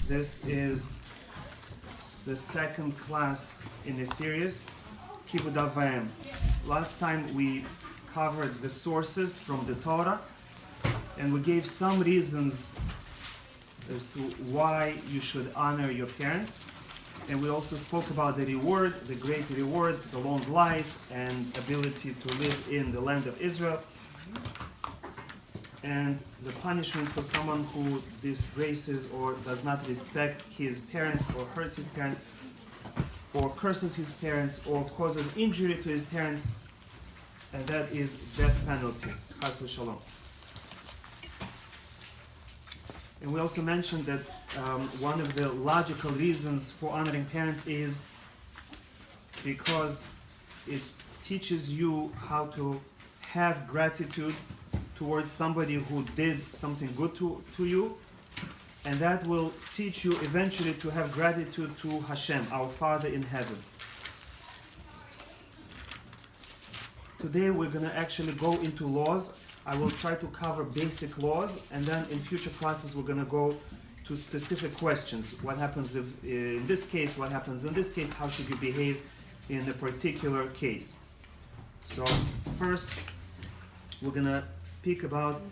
This is the second class in the series, Kibud Av V'Em. Last time we covered the sources from the Torah, and we gave some reasons as to why you should honor your parents. And we also spoke about the reward, the great reward, the long life, and ability to live in the land of Israel. And the punishment for someone who disgraces or does not respect his parents, or hurts his parents, or curses his parents, or causes injury to his parents, and that is death penalty. Chas v'shalom. And we also mentioned that one of the logical reasons for honoring parents is because it teaches you how to have gratitude towards somebody who did something good to you, and that will teach you eventually to have gratitude to Hashem, our Father in heaven. Today we're going to actually go into laws. I will try to cover basic laws, and then in future classes we're going to go to specific questions. What happens if in this case? What happens in this case? How should you behave in a particular case? So first, we're going to speak about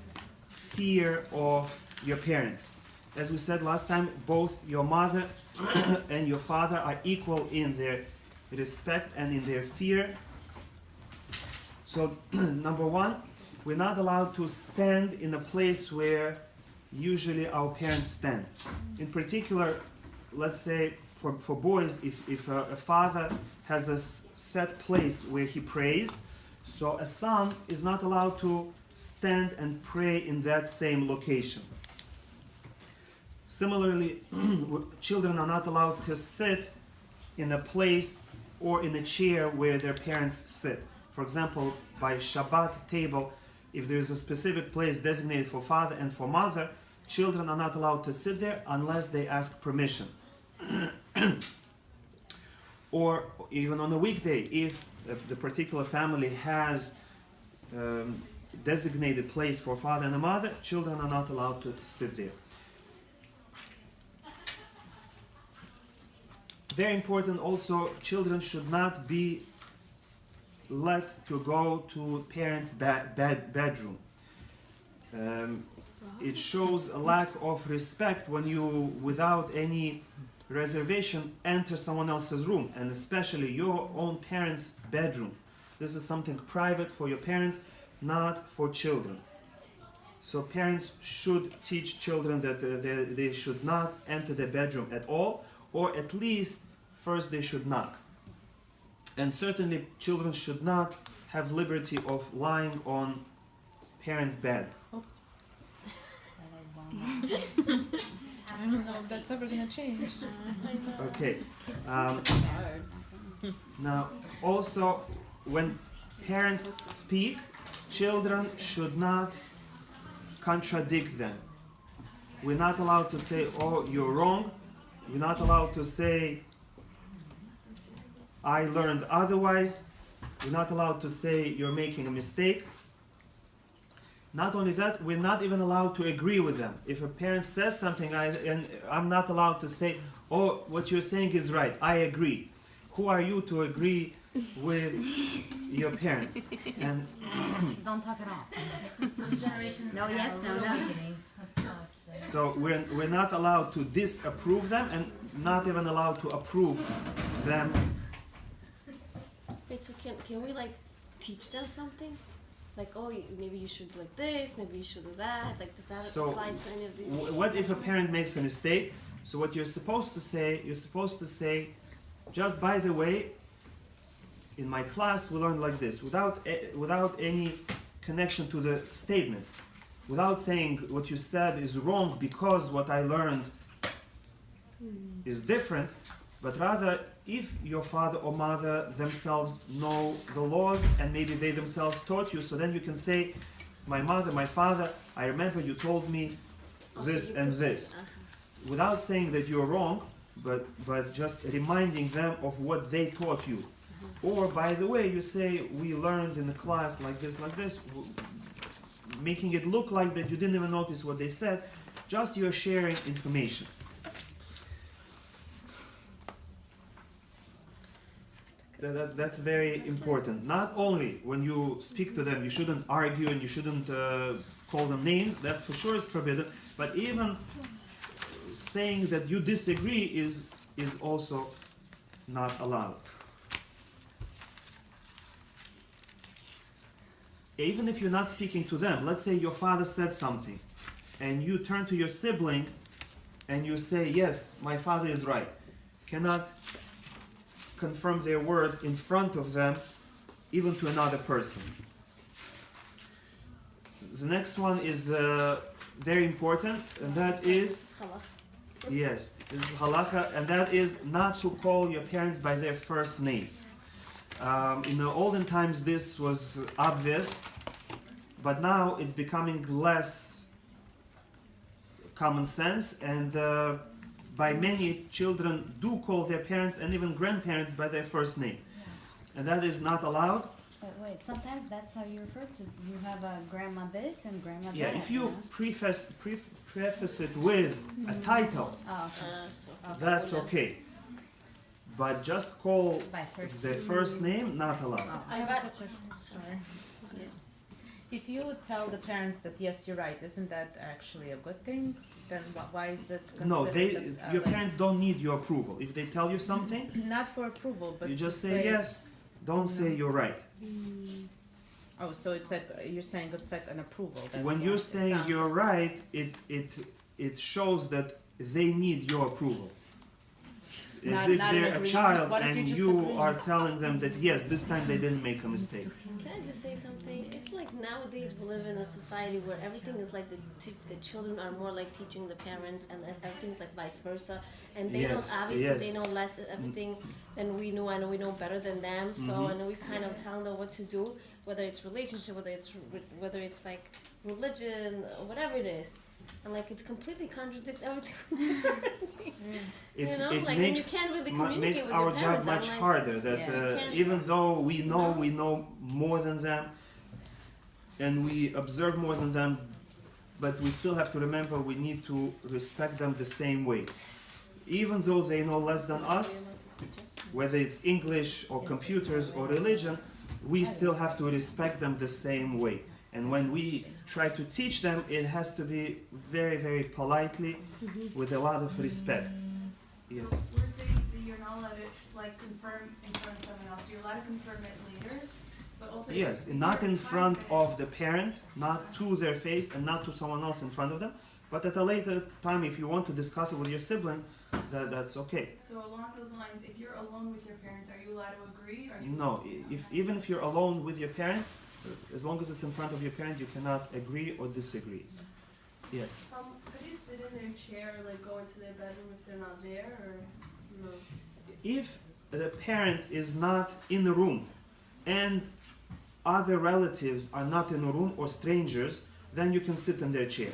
fear of your parents. As we said last time, both your mother and your father are equal in their respect and in their fear. So, number one, we're not allowed to stand in a place where usually our parents stand. In particular, let's say for boys, if a father has a set place where he prays, so a son is not allowed to stand and pray in that same location. Similarly, children are not allowed to sit in a place or in a chair where their parents sit. For example, by a Shabbat table, if there is a specific place designated for father and for mother, children are not allowed to sit there unless they ask permission. Or even on a weekday, if the particular family has designated place for father and a mother, children are not allowed to sit there. Very important also, children should not be let to go to parents' bedroom. It shows a lack of respect when you, without any reservation, enter someone else's room, and especially your own parents' bedroom. This is something private for your parents, not for children. So parents should teach children that they should not enter the bedroom at all, or at least first they should knock. And certainly children should not have liberty of lying on parents' bed. Oops. I don't know if that's ever going to change. Okay. Now, also, when parents speak, children should not contradict them. We're not allowed to say, "Oh, you're wrong." We're not allowed to say, "I learned otherwise." We're not allowed to say, "You're making a mistake." Not only that, we're not even allowed to agree with them. If a parent says something, I'm not allowed to say, "Oh, what you're saying is right, I agree." Who are you to agree with your parent? And don't talk at all. Those generations. No, yes, no. so we're not allowed to disapprove them, and not even allowed to approve them. Wait, so can we teach them something? Like, oh, maybe you should do like this, maybe you should do that. Like, does that apply to any of these? What if a parent makes a mistake? So what you're supposed to say, just by the way, in my class we learned like this, without any connection to the statement, without saying what you said is wrong because what I learned is different, but rather, if your father or mother themselves know the laws and maybe they themselves taught you, so then you can say, "My mother, my father, I remember you told me this and this," without saying that you're wrong, but just reminding them of what they taught you. Or, by the way, you say, "We learned in the class like this, making it look like that you didn't even notice what they said, just you're sharing information. That's very important. Not only when you speak to them, you shouldn't argue and you shouldn't call them names. That for sure is forbidden. But even saying that you disagree is also not allowed. Even if you're not speaking to them, let's say your father said something, and you turn to your sibling, and you say, "Yes, my father is right." Cannot confirm their words in front of them, even to another person. The next one is very important, and that is, yes, this is halacha, and that is not to call your parents by their first name. In the olden times, this was obvious, but now it's becoming less common sense, and by many children do call their parents and even grandparents by their first name, and that is not allowed. But wait, sometimes that's how you refer to. You have a grandma this and grandma that. Yeah, if you preface it with a title, that's okay. But just call By first their first name, not allowed. I have a quick question. Sorry. If you tell the parents that yes, you're right, isn't that actually a good thing? Then why is it considered? No, your parents don't need your approval. If they tell you something, not for approval, but you just to say yes. Don't say you're right. Oh, so it's like you're saying it's like an approval. That's When why you're it saying sounds- you're right, it shows that they need your approval. As Not- if not an they're a agreement. child What if you and just you agree? are telling them that yes, this time they didn't make a mistake. Can I just say something? It's like nowadays we live in a society where everything is like the children are more like teaching the parents, and everything's like vice versa. And they Yes, know, obviously, yes. they know less everything than we know, and we know better than them. So, Mhm. and we kind of tell them what to do, whether it's relationship, whether it's like religion, or whatever it is. And like it completely contradicts everything. It and you makes can't really communicate makes with our your job parents much unless harder. it's- That Yeah. You can't- even though we know more than them, and we observe more than them, but we still have to remember we need to respect them the same way. Even though they know less than us, whether it's English or computers or religion, we still have to respect them the same way. And when we try to teach them, it has to be very, very politely, with a lot of respect. So Yes. we're saying that you're not allowed to like confirm in front of someone else. You're allowed to confirm it later, but also Yes, if not you're in front confident- of the parent, not to their face, and not to someone else in front of them. But at a later time, if you want to discuss it with your sibling, that's okay. So along those lines, if you're alone with your parents, are you allowed to agree? Or No, even if you're alone with your parent, as long as it's in front of your parent, you cannot agree or disagree. Yes. Could you sit in their chair or like go into their bedroom if they're not there, or no? If the parent is not in the room and other relatives are not in the room or strangers, then you can sit in their chair.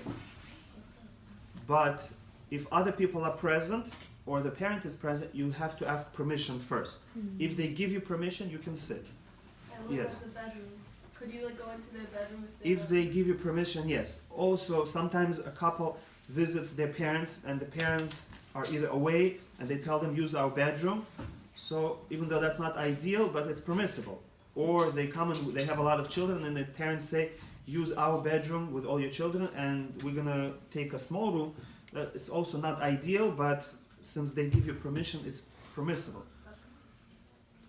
But if other people are present or the parent is present, you have to ask permission first. If they give you permission, you can sit. And what Yes. about the bedroom? Could you like go into their bedroom if If they give you permission, yes. Also, sometimes a couple visits their parents and the parents are either away and they tell them use our bedroom. So even though that's not ideal, but it's permissible. Or they come and they have a lot of children and the parents say use our bedroom with all your children and we're gonna take a small room. It's also not ideal, but since they give you permission, it's permissible.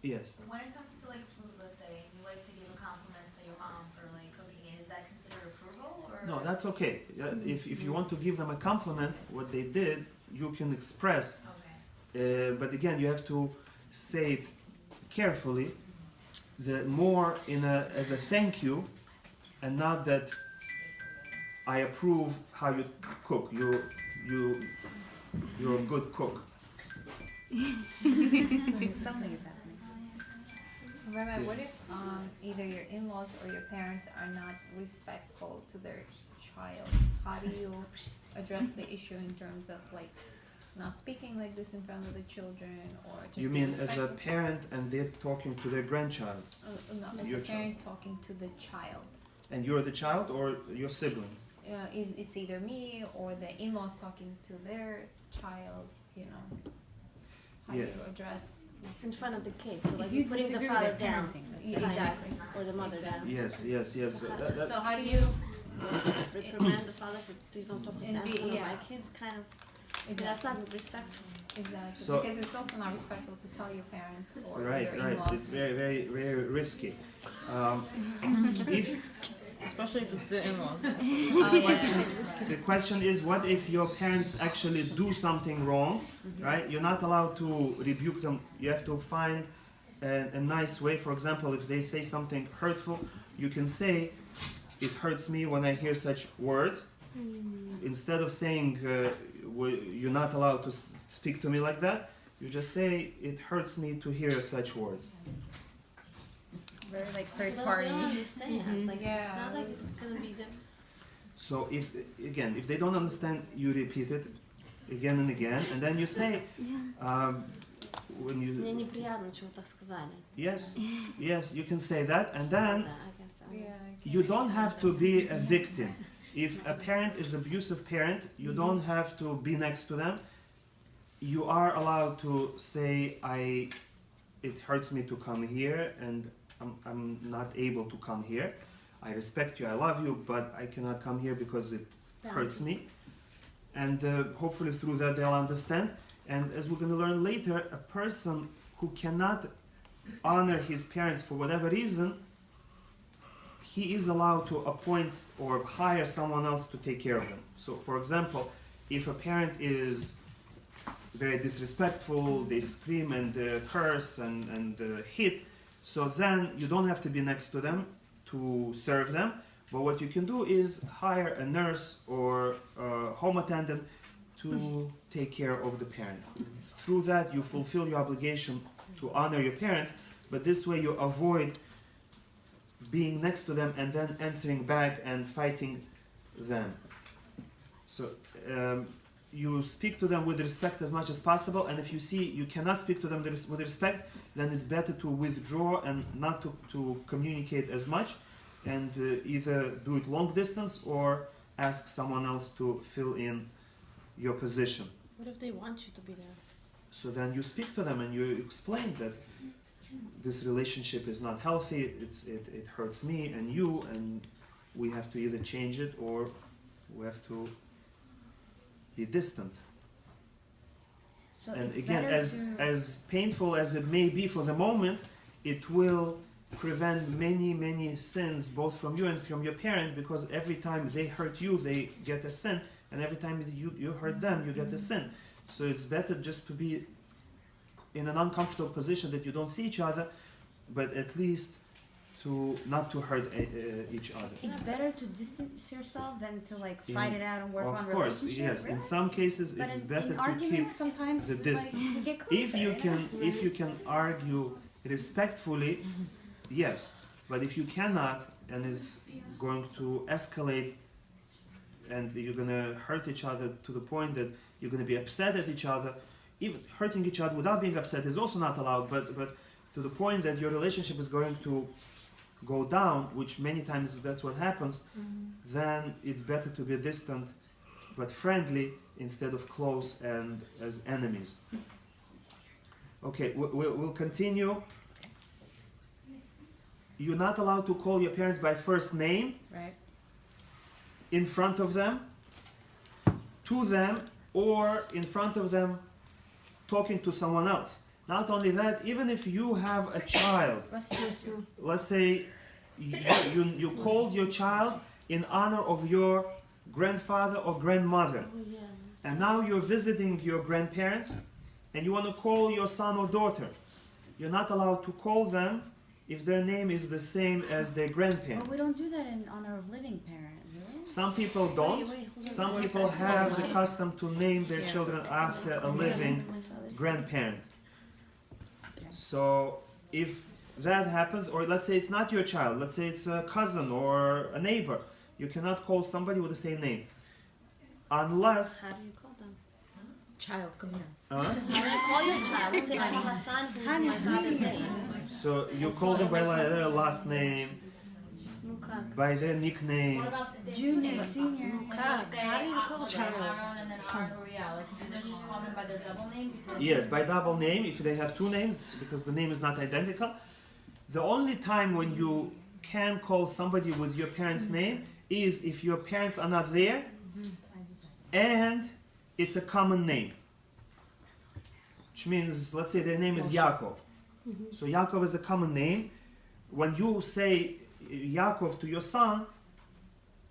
Yes. When it comes to like food, let's say, you like to give a compliment to your mom for like cooking it, is that considered approval or? No, that's okay. If you want to give them a compliment, what they did, you can express. Okay. But again, you have to say it carefully, more as a thank you, and not that I approve how you cook. You're a good cook. Something is happening. Rabbi, what if either your in-laws or your parents are not respectful to their child? How do you address the issue in terms of like not speaking like this in front of the children, or just You be mean as a respectful? parent and they're talking to their grandchild, No, as Your a parent talking to the child. and you're the child or your sibling? It's either me or the in-laws talking to their child, you know. How Yeah. do you address in front of the kids. So like If you you're putting the disagree father with their down. parenting, Fine. exactly. Or the mother down. Yes. So that, So how do you Reprimand the father, so please don't talk like And that. be- in front of yeah. my kids, kind of. That's not respectful. exactly? So- Because it's also not respectful to tell your parent or right. your in-laws. It's very risky. If Especially if it's the in-laws. the question is, what if your parents actually do something wrong, right? You're not allowed to rebuke them. You have to find a nice way. For example, if they say something hurtful, you can say, "It hurts me when I hear such words." Instead of saying, "You're not allowed to speak to me like that," you just say, "It hurts me to hear such words." Very like But third they party. don't understand. Like, it's Yeah. not like it's gonna be them. So if they don't understand, you repeat it again and again, and then you say, when Мне you неприятно, чего так сказали. yes, you can say that, and then Да, I guess so. you don't have to be a victim. If a parent is abusive parent, you don't have to be next to them. You are allowed to say, it hurts me to come here, and I'm not able to come here. I respect you, I love you, but I cannot come here because it hurts me. And hopefully through that they'll understand. And as we're going to learn later, a person who cannot honor his parents for whatever reason, he is allowed to appoint or hire someone else to take care of them. So for example, if a parent is very disrespectful, they scream and curse and hit, so then you don't have to be next to them to serve them, but what you can do is hire a nurse or a home attendant to take care of the parent. Through that you fulfill your obligation to honor your parents, but this way you avoid being next to them and then answering back and fighting them. So you speak to them with respect as much as possible, and if you see you cannot speak to them with respect, then it's better to withdraw and not to communicate as much, and either do it long distance or ask someone else to fill in your position. What if they want you to be there? So then you speak to them and you explain that this relationship is not healthy, it hurts me and you, and we have to either change it or we have to be distant. So And it's again, better as painful as it may be for the moment, it will prevent many sins both from you and from your parent, because every time they hurt you, they get a sin, and every time you hurt them, you get a sin. So it's better just to be in an uncomfortable position that you don't see each other, but at least not to hurt each other. It's better to distance yourself than to like fight In- it out and work on Of course, relationship. yes. Really? In some cases, But it's in better to keep. arguments, sometimes the it's distance. like we get closer. If you can argue respectfully, yes. But if you cannot, and it's going to escalate, and you're gonna hurt each other to the point that you're gonna be upset at each other, even hurting each other without being upset is also not allowed. But to the point that your relationship is going to go down, which many times that's what happens, then it's better to be distant but friendly instead of close and as enemies. Okay, we'll continue. You're not allowed to call your parents by first name Right. in front of them, to them, or in front of them talking to someone else. Not only that, even if you have a child, let's say you called your child in honor of your grandfather or grandmother, Oh, yeah. and now you're visiting your grandparents and you want to call your son or daughter. You're not allowed to call them if their name is the same as their Well, grandparents. we don't do that in honor of living parent, really. Some people don't. Some people have the custom to name their children after a living grandparent. So if that happens, or let's say it's not your child, let's say it's a cousin or a neighbor, you cannot call somebody with the same name. Unless, How do you call them? Child, come here. huh? How do you call your child? Let's say I have a son who's my father's name. So you call them by their last name. Mukak. by their nickname. What about the two Junior, names? senior. Mukak. How do you call a Like child? Aaron and then Aaron or Uriah. Like, so there's just call them by their double name? Because Yes, by double name, if they have two names, because the name is not identical. The only time when you can call somebody with your parents' name is if your parents are not there and it's a common name. Which means, let's say their name is Yaakov. So Yaakov is a common name. When you say Yaakov to your son,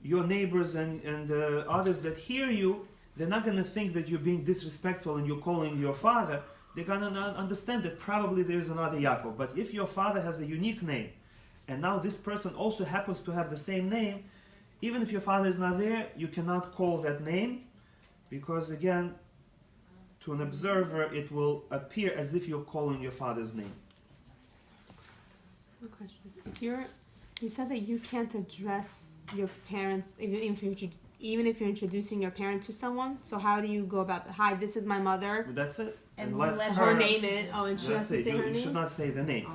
your neighbors and others that hear you, they're not going to think that you're being disrespectful and you're calling your father. They're going to understand that probably there is another Yaakov. But if your father has a unique name, and now this person also happens to have the same name, even if your father is not there, you cannot call that name, because again, to an observer, it will appear as if you're calling your father's name. Good question. If you said that you can't address your parents even if you're introducing your parent to someone. So how do you go about hi, this is my mother? But that's it. And let you let Her name it. Oh, and she That's has to it. say her You name. should not say the name.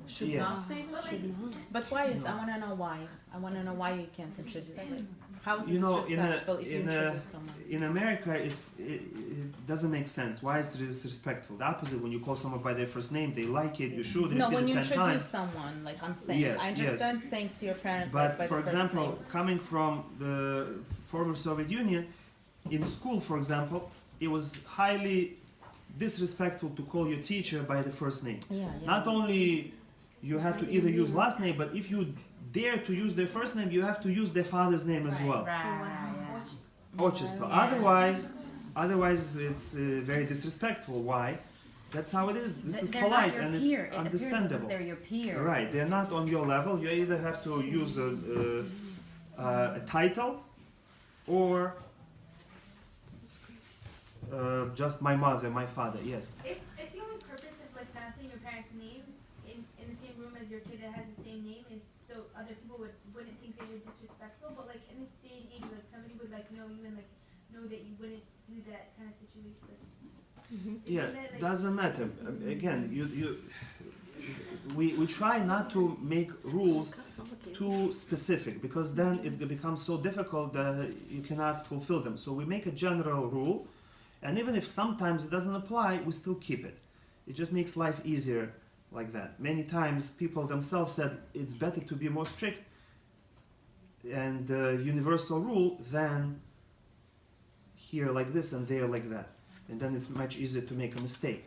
Should Yes. not say that? Should not. But why is, I want to know why. I want to know why you can't introduce them. How is it You know, disrespectful if you introduce someone? in America, it doesn't make sense. Why is it disrespectful? The opposite. When you call someone by their first name, they like it. You should. No, repeat when it you 10 introduce times. someone, like I'm saying, Yes, I understand saying to your parent But by for the first example, name. coming from the former Soviet Union, in school, for example, it was highly disrespectful to call your teacher by the first name. Yeah. Not only you had to either use last name, but if you dare to use their first name, you have to use their father's name as well. Отчество. Otherwise it's very disrespectful. Why? That's how it is. This is polite and it's understandable. They're your peer. Right, they're not on your level. You either have to use a title or just my mother, my father. Yes. If the only purpose of like not saying your parent's name in the same room as your kid that has the same name is so other people wouldn't think that you're disrespectful, but like in this day and age, like somebody would like know you and like know that you wouldn't do that kind of situation. Like, Yeah, isn't that, like, doesn't matter. Again, we try not to make rules too specific, because then it becomes so difficult that you cannot fulfill them. So we make a general rule, and even if sometimes it doesn't apply, we still keep it. It just makes life easier like that. Many times people themselves said it's better to be more strict and universal rule than here like this and there like that. And then it's much easier to make a mistake.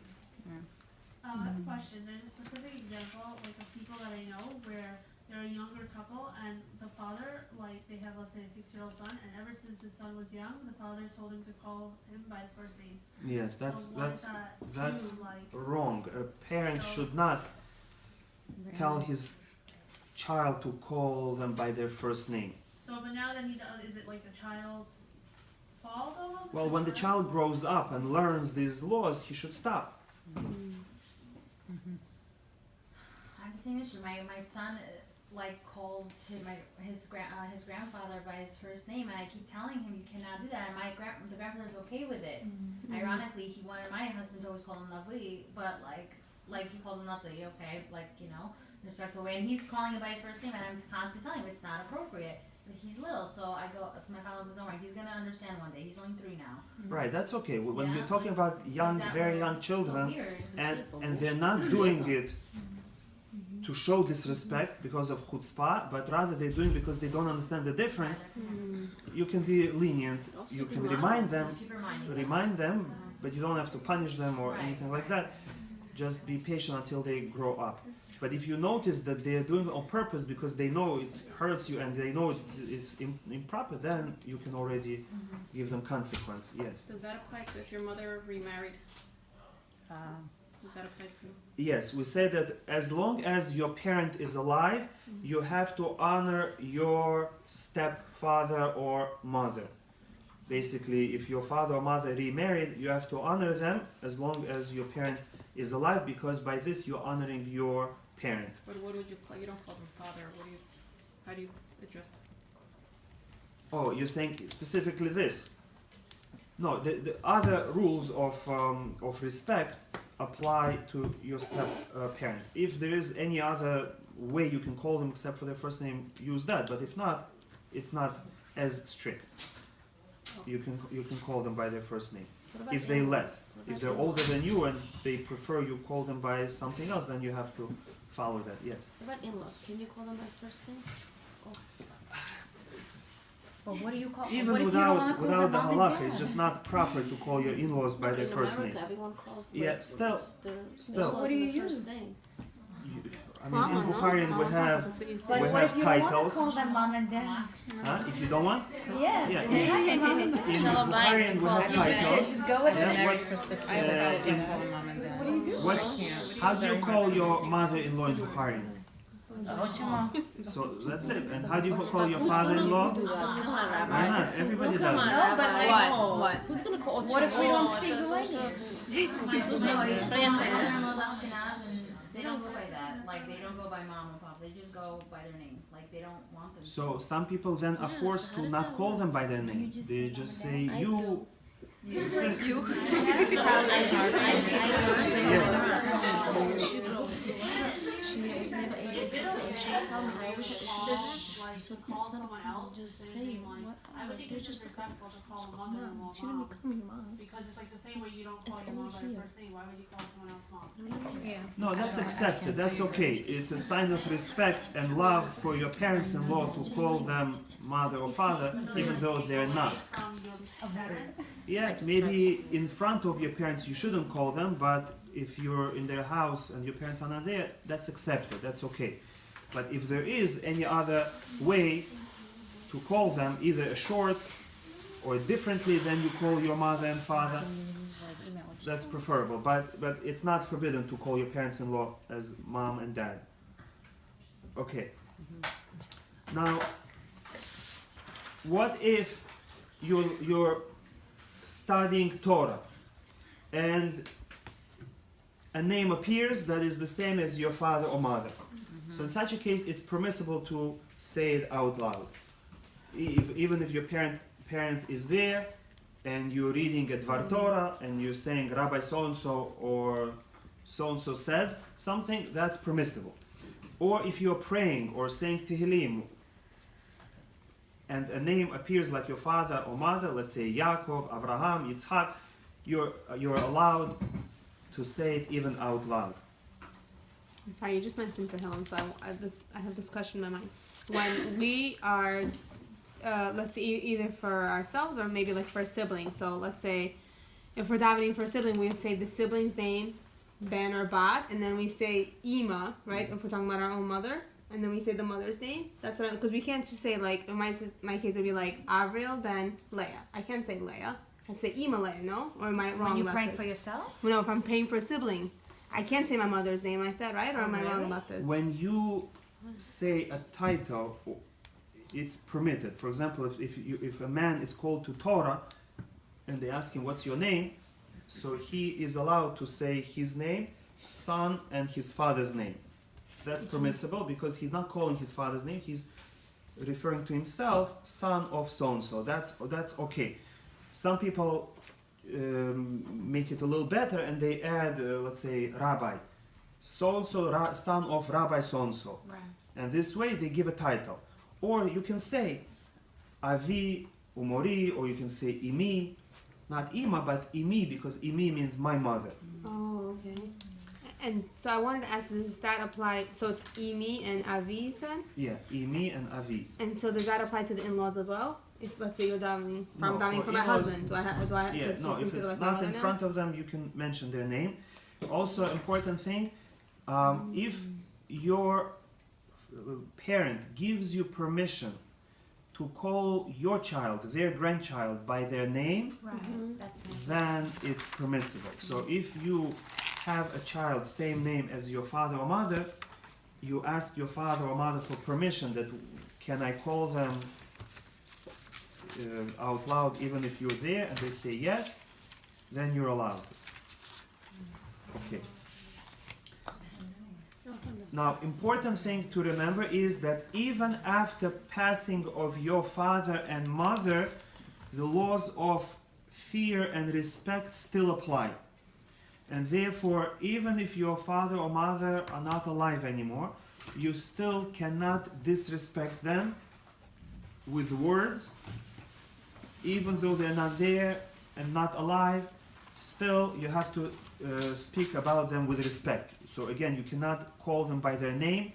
I have a question. There's a specific example, like of people that I know, where they're a younger couple and the father, like they have, let's say, a 6-year-old son, and ever since his son was young, the father told him to call him by his first name. Yes, So what does that that's do, like, wrong. A parent should not tell his child to call them by their first name. so but now that he does, is it like the child's fault almost? Well, when the child grows up and learns these laws, he should stop. I have the same issue. My son like calls his grandfather by his first name, and I keep telling him you cannot do that. And the grandfather's okay with it. Ironically, he wanted my husband to always call him Lovely, but like he called him Lovely, okay, like respectful way. And he's calling him by his first name, and I'm constantly telling him it's not appropriate. But he's little, so my father says, don't worry, he's gonna understand one day. He's only 3 now. Right, that's okay. When Yeah, you're talking like- about young, Like that very was young so children, weird. and they're not doing it to show disrespect because of chutzpah, but rather they're doing it because they don't understand the difference, you can be lenient. You can remind them, Just keep reminding them. but you don't have to punish them or Right. anything like that. Just be patient until they grow up. But if you notice that they're doing it on purpose because they know it hurts you and they know it's improper, then you can already give them consequence. Yes. Does that apply to if your mother remarried? Does that apply to? Yes, we say that as long as your parent is alive, you have to honor your stepfather or mother. Basically, if your father or mother remarried, you have to honor them as long as your parent is alive, because by this you're honoring your parent. But what would you call? You don't call them father. How do you address that? Oh, you're saying specifically this? No, the other rules of respect apply to your step parent. If there is any other way you can call them except for their first name, use that. But if not, it's not as strict. You can call them by their first name. If they let. If they're older than you and they prefer you call them by something else, then you have to follow that. Yes. What about in-laws? Can you call them by first name? But what do you call? Even what if you don't wanna without call the them mom and halacha, dad? it's just not proper to call your in-laws by their In first America, name. everyone calls Yeah, their still. in-laws What do in you the first use? name. I mean, in Bukharian we have That's what you say. But we what have if you don't want titles. to call them mom and dad? Huh? If you don't want, Yes. yeah. In In Shalom Bukharian we have titles. Just go with Yeah, it. what- For 6 Uh, years, I still in- don't call them mom and dad. What? I can't. How do you call your mother-in-law in Bukharian? So that's it. And how do you call your father-in-law? Do that. Come on, Rabbi. Why not? Everybody Come does on, it. No, but Rabbi. like, What? Who's gonna call what if we don't Ochavo? speak the language? No, it's My Refa. mother-in-law's Ashkenaz, and they don't go by that. Like, they don't go by mom or pop. They just go by their name. Like, they don't want them. So some people then are Yeah, forced so how to does not that call work? them by their name. They just say I you. do. She was never able to say. She would tell me, I wish she did that. So it's not a problem. Just say whatever. They're just mom. She didn't become your mom. Because it's like the same way you don't call It's your mom only by her here. first name. Why would you call someone else mom? Yeah. No, that's accepted. That's okay. It's a sign of respect and love for your parents-in-law to call them mother or father, even though they're not. Yeah, maybe in front of your parents you shouldn't call them, but if you're in their house and your parents are not there, that's accepted. That's okay. But if there is any other way to call them, either a short or differently than you call your mother and father, that's preferable. But it's not forbidden to call your parents-in-law as mom and dad. Okay. Now, what if you're studying Torah and a name appears that is the same as your father or mother? So in such a case, it's permissible to say it out loud. Even if your parent is there and you're reading a Dvar Torah and you're saying Rabbi so-and-so or so-and-so said something, that's permissible. Or if you're praying or saying Tehillim and a name appears like your father or mother, let's say Yaakov, Abraham, Yitzhak, you're allowed to say it even out loud. I'm sorry, you just mentioned Tehillim, so I have this question in my mind. When we are, let's say either for ourselves or maybe like for a sibling. So let's say if we're davening for a sibling, we say the sibling's name, Ben or Bat, and then we say Ima, right? If we're talking about our own mother, and then we say the mother's name. That's what because we can't just say like in my case it would be like Avril, Ben, Leah. I can't say Leah. I'd say Ima Leah, no? Or am I wrong When you about praying this? for yourself? No, if I'm praying for a sibling, I can't say my mother's name like that, right? Or am I wrong about this? When you say a title, it's permitted. For example, if a man is called to Torah and they ask him what's your name, so he is allowed to say his name, son, and his father's name. That's permissible because he's not calling his father's name, he's referring to himself, son of so-and-so. That's okay. Some people make it a little better and they add, let's say, rabbi. So-and-so, son of Rabbi so-and-so. Right. And this way they give a title. Or you can say Avi, Umori, or you can say Imi. Not Ima, but Imi, because Imi means my mother. Oh, okay. And so I wanted to ask, does that apply, so it's Imi and Avi, you said? Yeah, Imi and Avi. And so does that apply to the in-laws as well? If, let's say you're davening, No, davening for for my in-laws- husband, do I Yeah, it's no, just if considered it's like my not mother in now? front of them, you can mention their name. Also, important thing, if your parent gives you permission to call your child, their grandchild, by their name, Right. That's it. then it's permissible. So if you have a child, same name as your father or mother, you ask your father or mother for permission that can I call them out loud even if you're there, and they say yes, then you're allowed. Okay. Now, important thing to remember is that even after passing of your father and mother, the laws of fear and respect still apply. And therefore, even if your father or mother are not alive anymore, you still cannot disrespect them with words, even though they're not there and not alive. Still, you have to speak about them with respect. So again, you cannot call them by their name.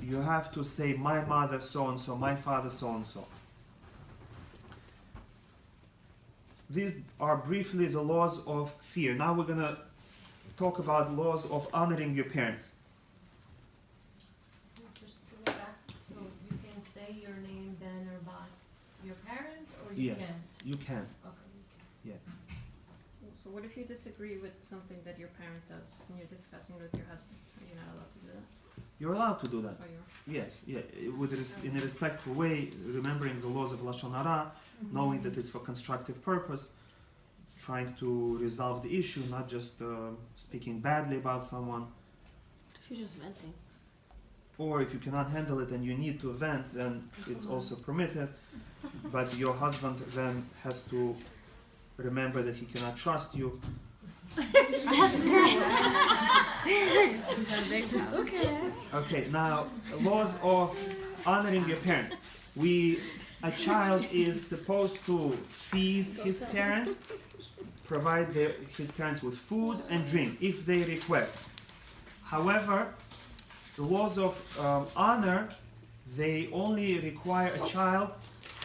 You have to say, my mother so and so, my father so and so. These are briefly the laws of fear. Now we're going to talk about laws of honoring your parents. Just to go back, so you can say your name then or by your parent, or you Yes, can? you can. Okay, you can. So what if you disagree with something that your parent does when you're discussing with your husband? Are you not allowed to do that? You're allowed to do that. Or you're Yes, yeah, in a respectful way, remembering the laws of Lashon Hara, knowing that it's for constructive purpose, trying to resolve the issue, not just speaking badly about someone. If you're just venting. Or if you cannot handle it and you need to vent, then it's also permitted. But your husband then has to remember that he cannot trust you. Okay, now laws of honoring your parents. A child is supposed to feed his parents, provide his parents with food and drink if they request. However, the laws of honor, they only require a child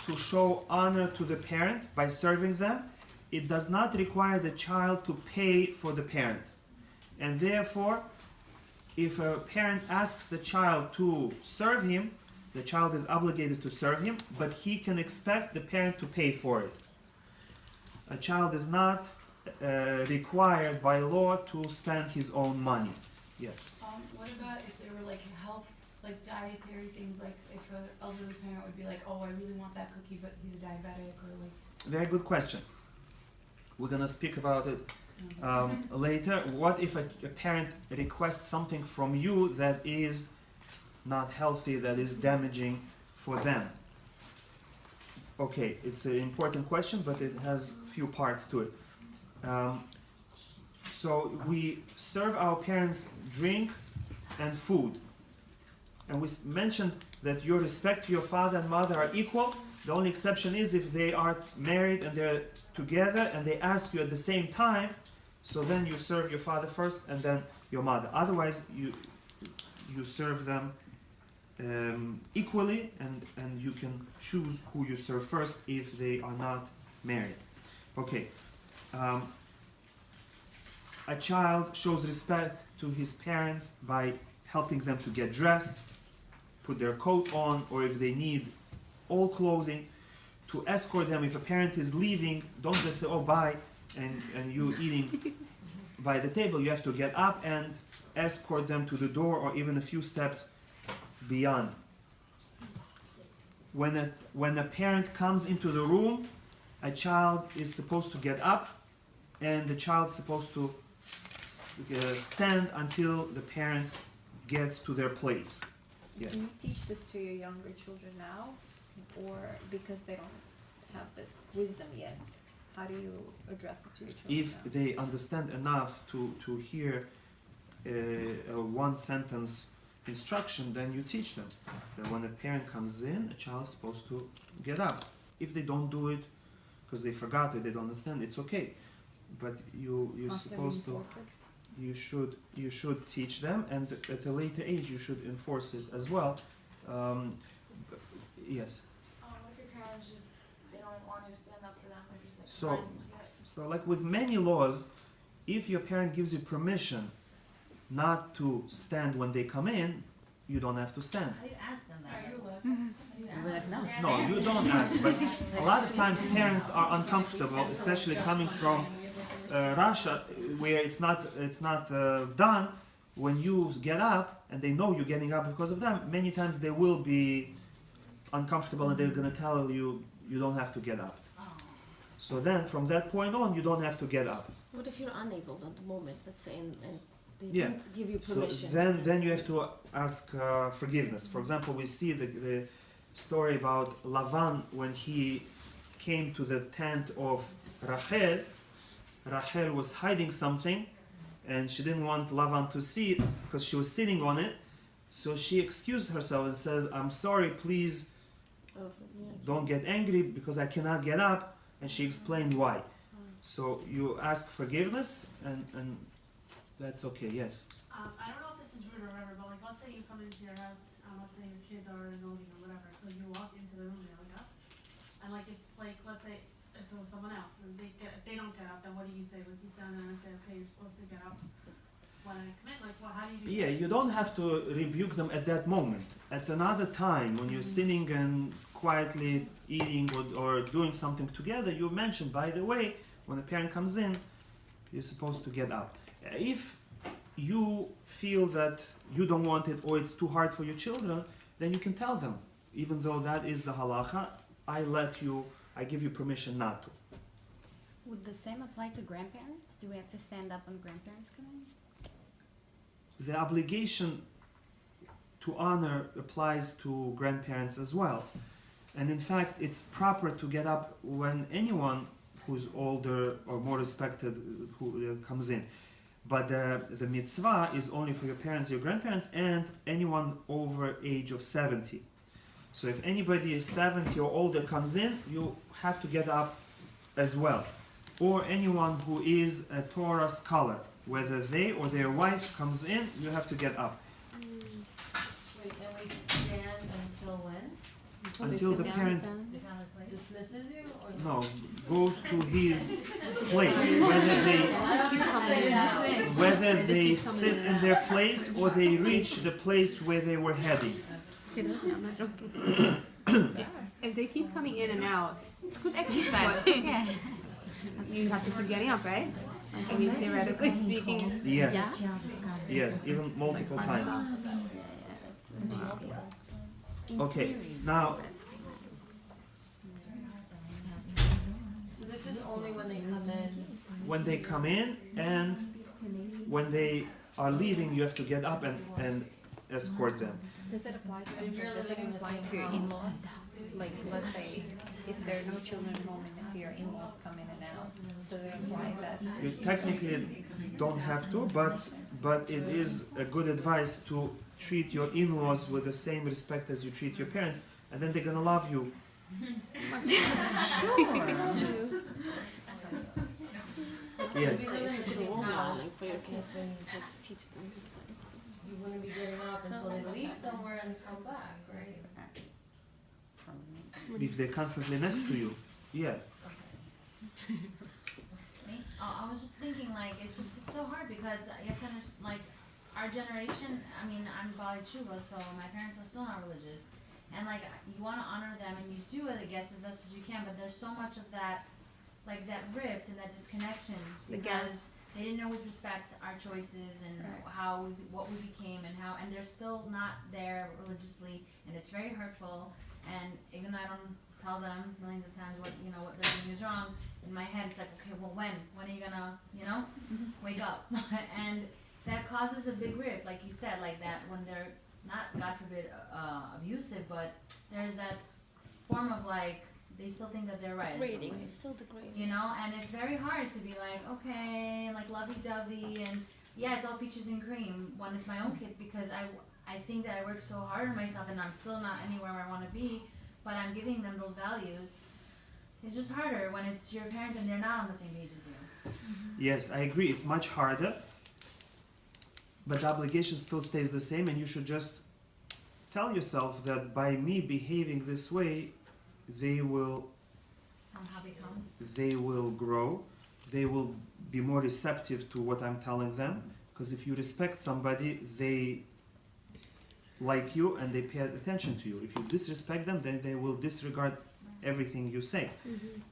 to show honor to the parent by serving them. It does not require the child to pay for the parent. And therefore, if a parent asks the child to serve him, the child is obligated to serve him, but he can expect the parent to pay for it. A child is not required by law to spend his own money. Yes. What about if there were like health, like dietary things, like if an elderly parent would be like, oh, I really want that cookie, but he's a diabetic, or like. Very good question. We're gonna speak about it later. What if a parent requests something from you that is not healthy, that is damaging for them? Okay, it's an important question, but it has few parts to it. So we serve our parents drink and food. And we mentioned that your respect to your father and mother are equal. The only exception is if they are married and they're together and they ask you at the same time, so then you serve your father first and then your mother. Otherwise, you serve them equally, and you can choose who you serve first if they are not married. Okay. A child shows respect to his parents by helping them to get dressed, put their coat on, or if they need all clothing, to escort them. If a parent is leaving, don't just say, oh, bye, and you eating by the table. You have to get up and escort them to the door, or even a few steps beyond. When a parent comes into the room, a child is supposed to get up, and the child is supposed to stand until the parent gets to their place. Yes. Do you teach this to your younger children now, or because they don't have this wisdom yet? How do you address it to your children If now? they understand enough to hear a one sentence instruction, then you teach them that when a parent comes in, a child is supposed to get up. If they don't do it because they forgot it, they don't understand, it's okay. But you're supposed to. You should teach them, and at a later age you should enforce it as well. Yes. What if your parents just, they don't want you to stand up for them, or just like, So, fine, so like with many laws, if your parent gives you permission not to stand when they come in, you don't have to stand. How do you ask them that? Are you allowed How do you ask them? No, you don't ask. But a lot of times parents are uncomfortable, especially coming from Russia, where it's not done. When you get up and they know you're getting up because of them, many times they will be uncomfortable and they're going to tell you you don't have to get up. So then from that point on, you don't have to get up. What if you're unable at the moment, let's say, and they Yeah. didn't give you So permission? then you have to ask forgiveness. For example, we see the story about Lavan when he came to the tent of Rachel. Rachel was hiding something, and she didn't want Lavan to see it because she was sitting on it. So she excused herself and says, "I'm sorry, please don't get angry because I cannot get up." And she explained why. So you ask forgiveness, and that's okay. Yes. I don't know if this is rude or whatever, but like, let's say you come into your house, let's say your kids are annoying or whatever, so you walk into the room, they look up, and like, if, like, let's say if it was someone else, and if they don't get up, then what do you say? Like, you stand there and say, okay, you're supposed to get up when I come in, like, well, how do you do Yeah, you don't have to rebuke them at that moment. At another time, when you're sitting and quietly eating or doing something together, you mention, by the way, when a parent comes in, you're supposed to get up. If you feel that you don't want it or it's too hard for your children, then you can tell them, even though that is the halacha, I give you permission not to. Would the same apply to grandparents? Do we have to stand up when grandparents come in? The obligation to honor applies to grandparents as well. And in fact, it's proper to get up when anyone who's older or more respected who comes in. But the mitzvah is only for your parents, your grandparents, and anyone over age of 70. So if anybody is 70 or older comes in, you have to get up as well. Or anyone who is a Torah scholar, whether they or their wife comes in, you have to get up. Wait, and we stand until when? Until the parent Dismisses you or no goes to his place, whether they sit in their place or they reach the place where they were heading. Seriously, I'm not joking. If they keep coming in and out, it's good exercise. Yeah. You have to keep getting up, right? Like, I mean, theoretically speaking. Yes. Yes, even multiple times. Okay, now. So this is only when they come in? When they come in and when they are leaving, you have to get up and escort them. Does it apply to, If you're does it living in the apply same to your house. in-laws? Like, let's say, if there are no children home and if your in-laws come in and out, does it apply that? You technically don't have to, but it is a good advice to treat your in-laws with the same respect as you treat your parents, and then they're gonna love you. Yes. It's a good role modeling for your kids and to teach them this way. You wouldn't be getting up until they leave somewhere and come back, right? If they're constantly next to you, yeah. I was just thinking, like, it's so hard because you have to understand, like, our generation, I mean, I'm Bali Chuba, so my parents are still not religious. And, like, you want to honor them and you do it, I guess, as best as you can, but there's so much of that, like, that rift and that disconnection because they didn't always respect our choices and what we became and they're still not there religiously, and it's very hurtful. And even though I don't tell them millions of times what they're doing is wrong, in my head it's like, okay, well, when are you gonna wake up? And that causes a big rift, like you said, like that when they're not, God forbid, abusive, but there's that form of like they still think that they're right. Degrading, it's still degrading. And it's very hard to be like, okay, like lovey-dovey, and yeah, it's all peaches and cream when it's my own kids, because I think that I work so hard on myself and I'm still not anywhere where I want to be, but I'm giving them those values. It's just harder when it's your parents and they're not on the same page as you. Yes, I agree. It's much harder, but the obligation still stays the same, and you should just tell yourself that by me behaving this way, they will grow, they will be more receptive to what I'm telling them, because if you respect somebody, they like you and they pay attention to you. If you disrespect them, then they will disregard everything you say.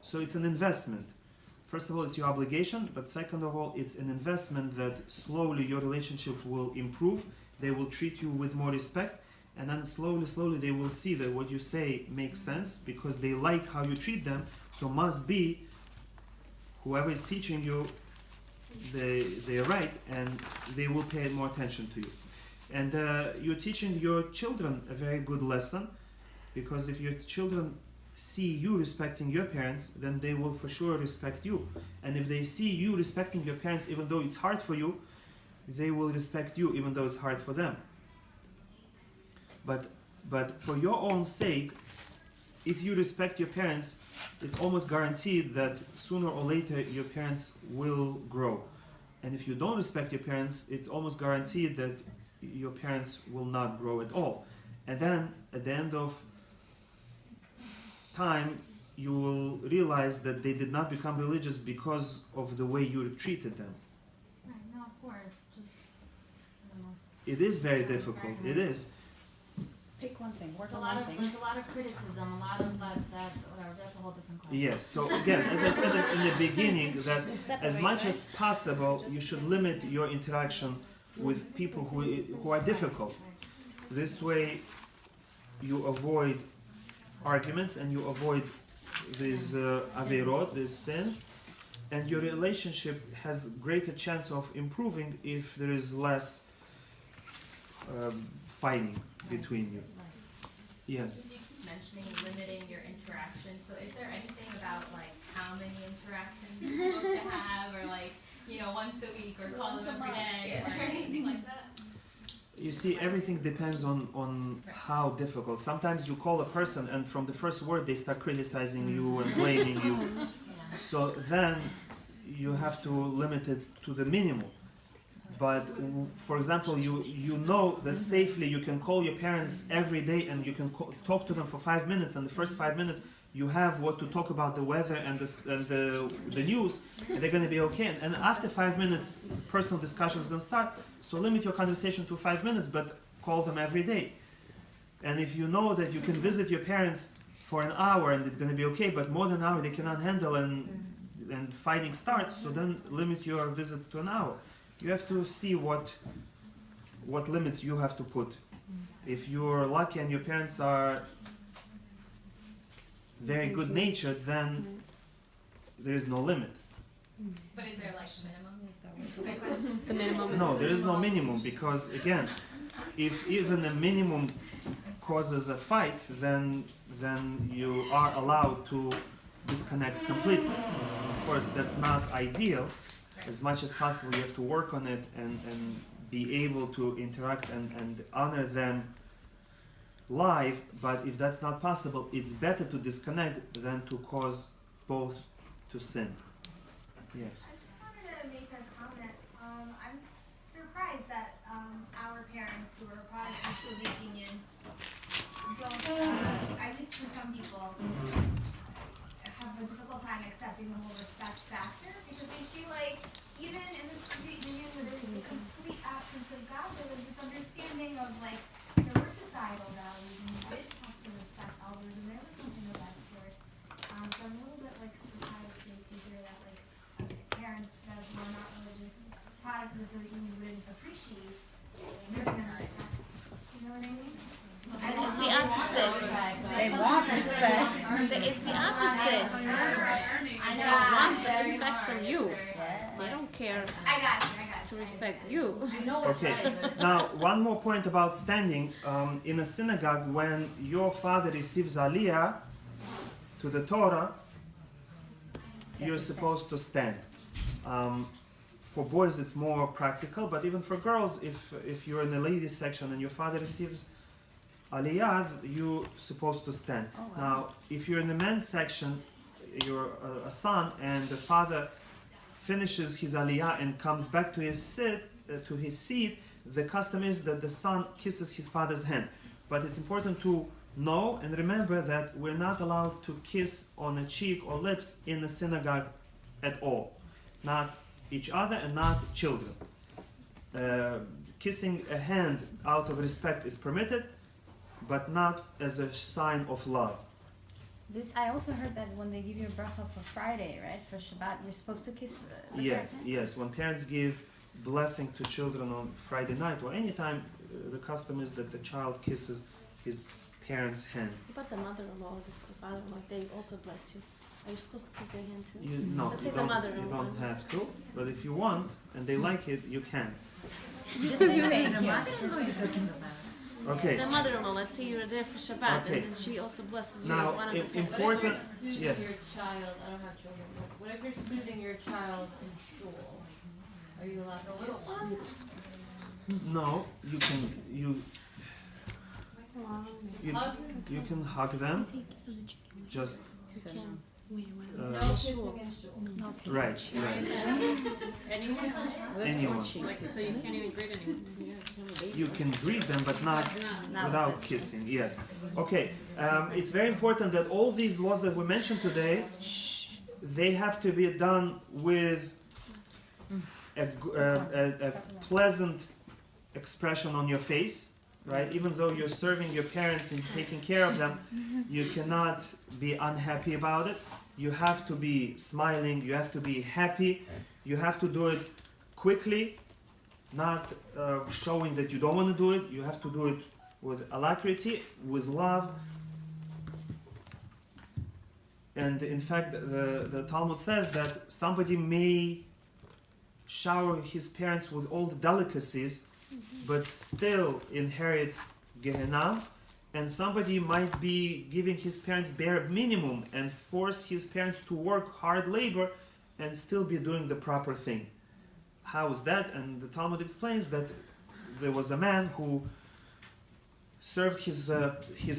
So it's an investment. First of all, it's your obligation, but second of all, it's an investment that slowly your relationship will improve. They will treat you with more respect, and then slowly they will see that what you say makes sense because they like how you treat them. So must be whoever is teaching you, they're right, and they will pay more attention to you. And you're teaching your children a very good lesson, because if your children see you respecting your parents, then they will for sure respect you. And if they see you respecting your parents, even though it's hard for you, they will respect you even though it's hard for them. But for your own sake, if you respect your parents, it's almost guaranteed that sooner or later your parents will grow. And if you don't respect your parents, it's almost guaranteed that your parents will not grow at all. And then at the end of time, you will realize that they did not become religious because of the way you treated them. Right, no, of course, just, I don't know. It is very difficult. It is. Pick one thing, work There's a on lot one of, thing. there's a lot of criticism, a lot of that, whatever, that's a whole different question. Yes. So again, as I said in the beginning, that as much as possible, you should limit your interaction with people who are difficult. This way, you avoid arguments and you avoid these averot, these sins, and your relationship has greater chance of improving if there is less fighting between you. Yes. You keep mentioning limiting your interaction. So is there anything about like how many interactions you're supposed to have, or like, you know, once a week, or call them every day, or anything like that? You see, everything depends on how difficult. Sometimes you call a person and from the first word they start criticizing you and blaming you. So then you have to limit it to the minimum. But for example, you know that safely you can call your parents every day and you can talk to them for 5 minutes, and the first 5 minutes you have what to talk about, the weather and the news, and they're going to be okay. And after 5 minutes, personal discussion is going to start. So limit your conversation to 5 minutes, but call them every day. And if you know that you can visit your parents for an hour and it's going to be okay, but more than an hour they cannot handle and fighting starts, so then limit your visits to an hour. You have to see what limits you have to put. If you're lucky and your parents are very good natured, then there is no limit. But is there like minimum? The minimum is No, there is no minimum, because again, if even a minimum causes a fight, then you are allowed to disconnect completely. Of course, that's not ideal. As much as possible, you have to work on it and be able to interact and honor them live. But if that's not possible, it's better to disconnect than to cause both to sin. Yes. I just wanted to make a comment. I'm surprised that our parents, who are Protestant Soviet Union, don't, at least for some people, have a difficult time accepting the whole respect factor, because they feel like even in the Soviet Union where there was a complete absence of God, there was this understanding of like there were societal values and you did have to respect elders, and there was something of that sort. So I'm a little bit like surprised to hear that like parents that were not religious, product of the Soviet Union wouldn't appreciate their parents' respect. You know what I mean? It's the opposite. They want respect. It's the opposite. They want the respect from you. They don't care I got you. to respect you. Okay. Now, one more point about standing. In a synagogue, when your father receives Aliyah to the Torah, you're supposed to stand. For boys, it's more practical, but even for girls, if you're in the ladies section and your father receives Aliyah, you're supposed to stand. Oh, wow. Now, if you're in the men's section, you're a son, and the father finishes his Aliyah and comes back to his seat, the custom is that the son kisses his father's hand. But it's important to know and remember that we're not allowed to kiss on a cheek or lips in the synagogue at all. Not each other and not children. Kissing a hand out of respect is permitted, but not as a sign of love. This I also heard that when they give you a bracha for Friday, right? For Shabbat, you're supposed to kiss the Yes, person? yes. When parents give blessing to children on Friday night or any time, the custom is that the child kisses his parents' hand. But the mother-in-law, the father-in-law, they also bless you. Are you supposed to kiss their hand too? No, Let's you say the don't, mother-in-law. you don't have to, but if you want and they like it, you can. Just say thank you. Okay. The mother-in-law, let's say you're there for Shabbat, Okay. and then she also blesses you Now, as one of the parents. important. Soothing Yes. your child, I don't have children, but what if you're soothing your child in shul? Are you allowed to? The little one. No, you can hug them. Just No kissing and shul. right. Anyone? Anyone. Like, so you can't even greet anyone. You can greet them, but not without kissing. Yes. Okay. It's very important that all these laws that we mentioned today, they have to be done with a pleasant expression on your face, right? Even though you're serving your parents and taking care of them, you cannot be unhappy about it. You have to be smiling. You have to be happy. You have to do it quickly, not showing that you don't want to do it. You have to do it with alacrity, with love. And in fact, the Talmud says that somebody may shower his parents with all the delicacies, but still inherit Gehenna. And somebody might be giving his parents bare minimum and force his parents to work hard labor and still be doing the proper thing. How is that? And the Talmud explains that there was a man who served his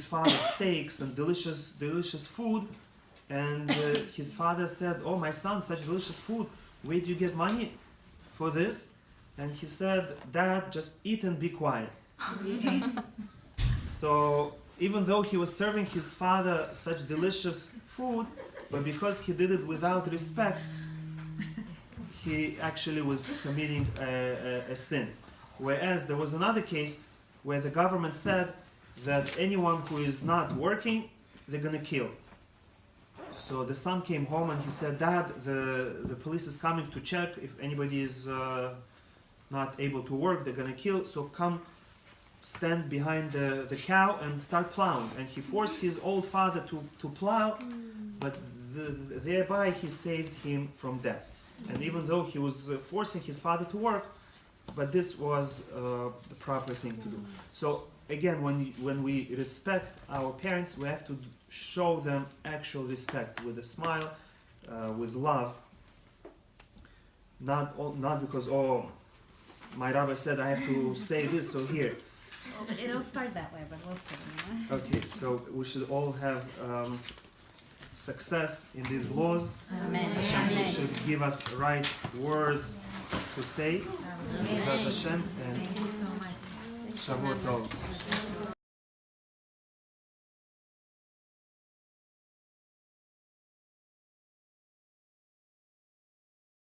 father steaks and delicious food, and his father said, "Oh, my son, such delicious food, where do you get money for this?" And he said, "Dad, just eat and be quiet." So even though he was serving his father such delicious food, but because he did it without respect, he actually was committing a sin. Whereas there was another case where the government said that anyone who is not working, they're gonna kill. So the son came home and he said, "Dad, the police is coming to check if anybody is not able to work, they're gonna kill, so come stand behind the cow and start plowing." And he forced his old father to plow, but thereby he saved him from death. And even though he was forcing his father to work, but this was the proper thing to do. So again, when we respect our parents, we have to show them actual respect with a smile, with love. Not because, oh, my rabbi said I have to say this, so here. Well, it'll start that way, but we'll see. You know? Okay, so we should all have success in these laws. Amen. Hashem Amen. should give us right words to say. Amen. Bezrat Hashem, and Thank you so much. Shavua Tov.